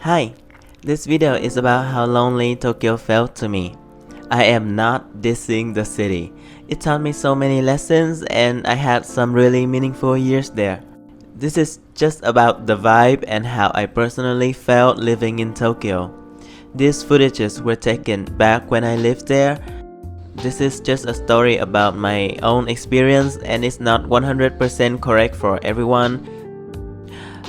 Hi, this video is about how lonely Tokyo felt to me. I am not dissing the city. It taught me so many lessons and I had some really meaningful years there. This is just about the vibe and how I personally felt living in Tokyo. These footages were taken back when I lived there. This is just a story about my own experience and it's not 100% correct for everyone.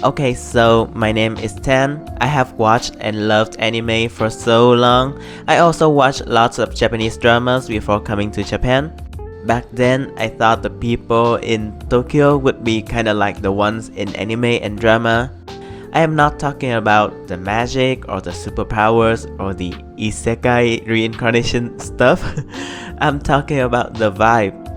Okay, so my name is Tan. I have watched and loved anime for so long. I also watched lots of Japanese dramas before coming to Japan. Back then, I thought the people in Tokyo would be kinda like the ones in anime and drama. I am not talking about the magic or the superpowers or the isekai reincarnation stuff. I'm talking about the vibe.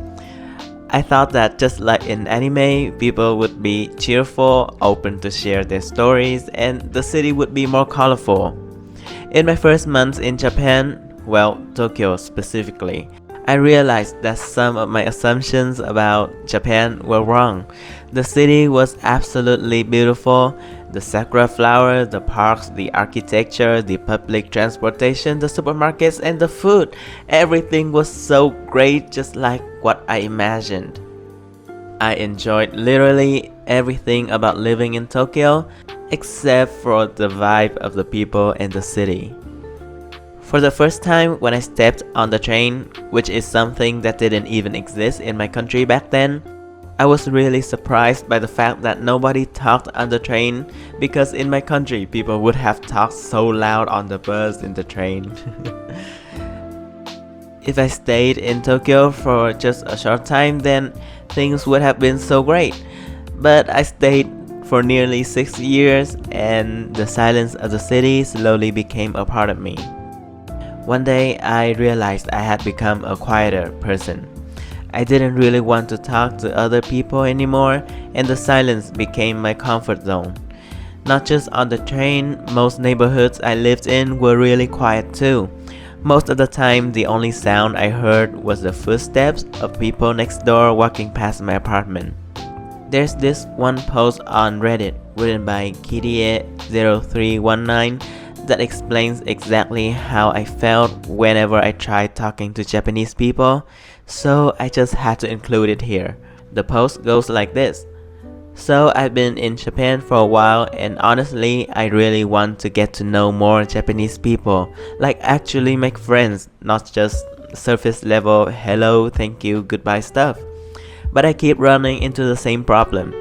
I thought that just like in anime, people would be cheerful, open to share their stories, and the city would be more colorful. In my first months in Japan, well, Tokyo specifically, I realized that some of my assumptions about Japan were wrong. The city was absolutely beautiful. The sakura flower, the parks, the architecture, the public transportation, the supermarkets, and the food. Everything was so great, just like what I imagined. I enjoyed literally everything about living in Tokyo, except for the vibe of the people in the city. For the first time when I stepped on the train, which is something that didn't even exist in my country back then, I was really surprised by the fact that nobody talked on the train, because in my country people would have talked so loud on the bus in the train. If I stayed in Tokyo for just a short time, then things would have been so great. But I stayed for nearly 6 years and the silence of the city slowly became a part of me. One day I realized I had become a quieter person. I didn't really want to talk to other people anymore, and the silence became my comfort zone. Not just on the train, most neighborhoods I lived in were really quiet too. Most of the time, the only sound I heard was the footsteps of people next door walking past my apartment. There's this one post on Reddit written by Kirie0319 that explains exactly how I felt whenever I tried talking to Japanese people, so I just had to include it here. The post goes like this. So I've been in Japan for a while and honestly I really want to get to know more Japanese people, like actually make friends, not just surface level hello, thank you, goodbye stuff. But I keep running into the same problem.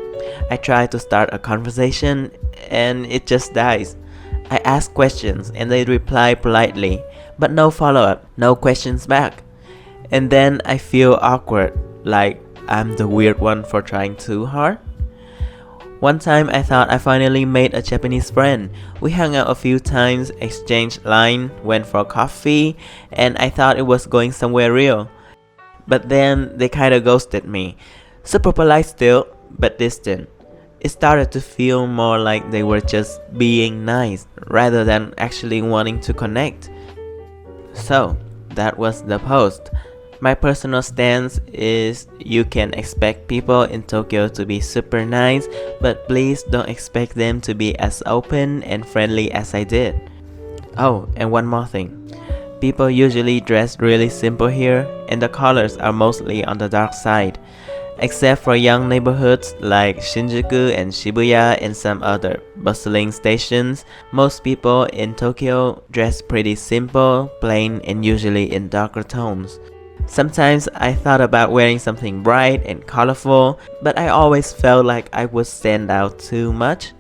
I try to start a conversation and it just dies. I ask questions and they reply politely, but no follow-up, no questions back. And then I feel awkward, like I'm the weird one for trying too hard. One time I thought I finally made a Japanese friend. We hung out a few times, exchanged line, went for coffee, and I thought it was going somewhere real. But then they kinda ghosted me. Super polite still, but distant. It started to feel more like they were just being nice rather than actually wanting to connect. So, that was the post. My personal stance is you can expect people in Tokyo to be super nice, but please don't expect them to be as open and friendly as I did. Oh, and one more thing. People usually dress really simple here, and the colors are mostly on the dark side. Except for young neighborhoods like Shinjuku and Shibuya and some other bustling stations, most people in Tokyo dress pretty simple, plain, and usually in darker tones. Sometimes I thought about wearing something bright and colorful, but I always felt like I would stand out too much.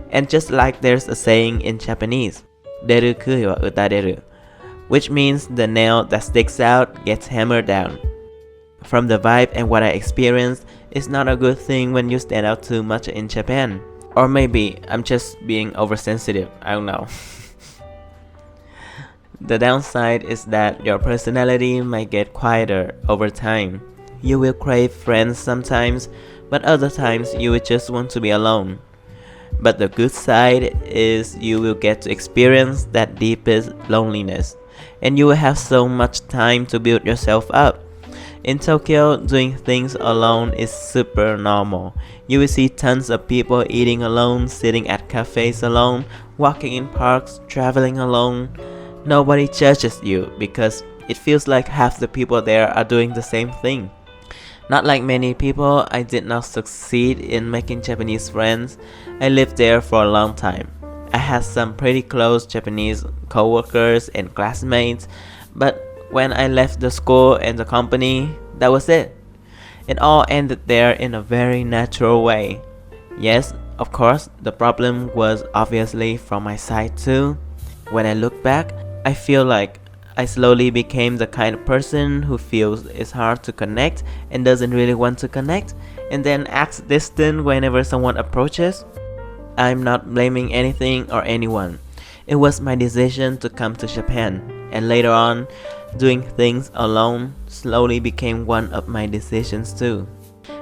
And just like there's a saying in Japanese, deru kui wa utareru, which means the nail that sticks out gets hammered down. From the vibe and what I experienced, it's not a good thing when you stand out too much in Japan. Or maybe I'm just being oversensitive, I don't know. The downside is that your personality might get quieter over time. You will crave friends sometimes, but other times you will just want to be alone. But the good side is you will get to experience that deepest loneliness, and you will have so much time to build yourself up. In Tokyo, doing things alone is super normal. You will see tons of people eating alone, sitting at cafes alone, walking in parks, traveling alone. Nobody judges you because it feels like half the people there are doing the same thing. Not like many people, I did not succeed in making Japanese friends. I lived there for a long time. I had some pretty close Japanese coworkers and classmates, but when I left the school and the company, that was it. It all ended there in a very natural way. Yes, of course, the problem was obviously from my side too. When I look back, I feel like I slowly became the kind of person who feels it's hard to connect and doesn't really want to connect, and then acts distant whenever someone approaches. I'm not blaming anything or anyone. It was my decision to come to Japan, and later on, doing things alone slowly became one of my decisions too.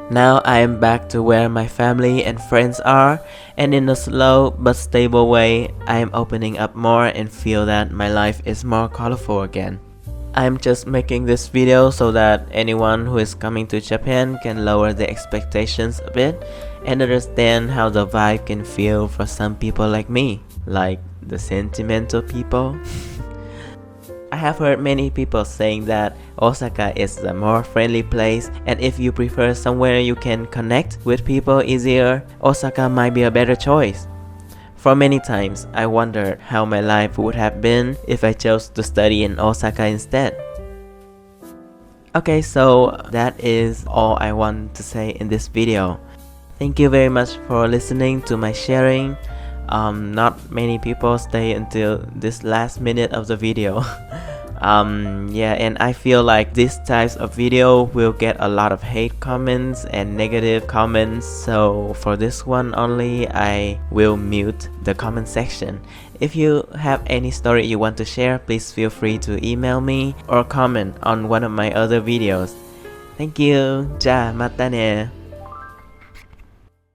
Now I am back to where my family and friends are, and in a slow but stable way, I am opening up more and feel that my life is more colorful again. I'm just making this video so that anyone who is coming to Japan can lower their expectations a bit and understand how the vibe can feel for some people like me, like the sentimental people. I have heard many people saying that Osaka is a more friendly place, and if you prefer somewhere you can connect with people easier, Osaka might be a better choice. For many times, I wondered how my life would have been if I chose to study in Osaka instead. Okay, so that is all I want to say in this video. Thank you very much for listening to my sharing. Not many people stay until this last minute of the video. Yeah, and I feel like these types of video will get a lot of hate comments and negative comments, so for this one only I will mute the comment section. If you have any story you want to share, please feel free to email me or comment on one of my other videos. Thank you. Ja, mata ne.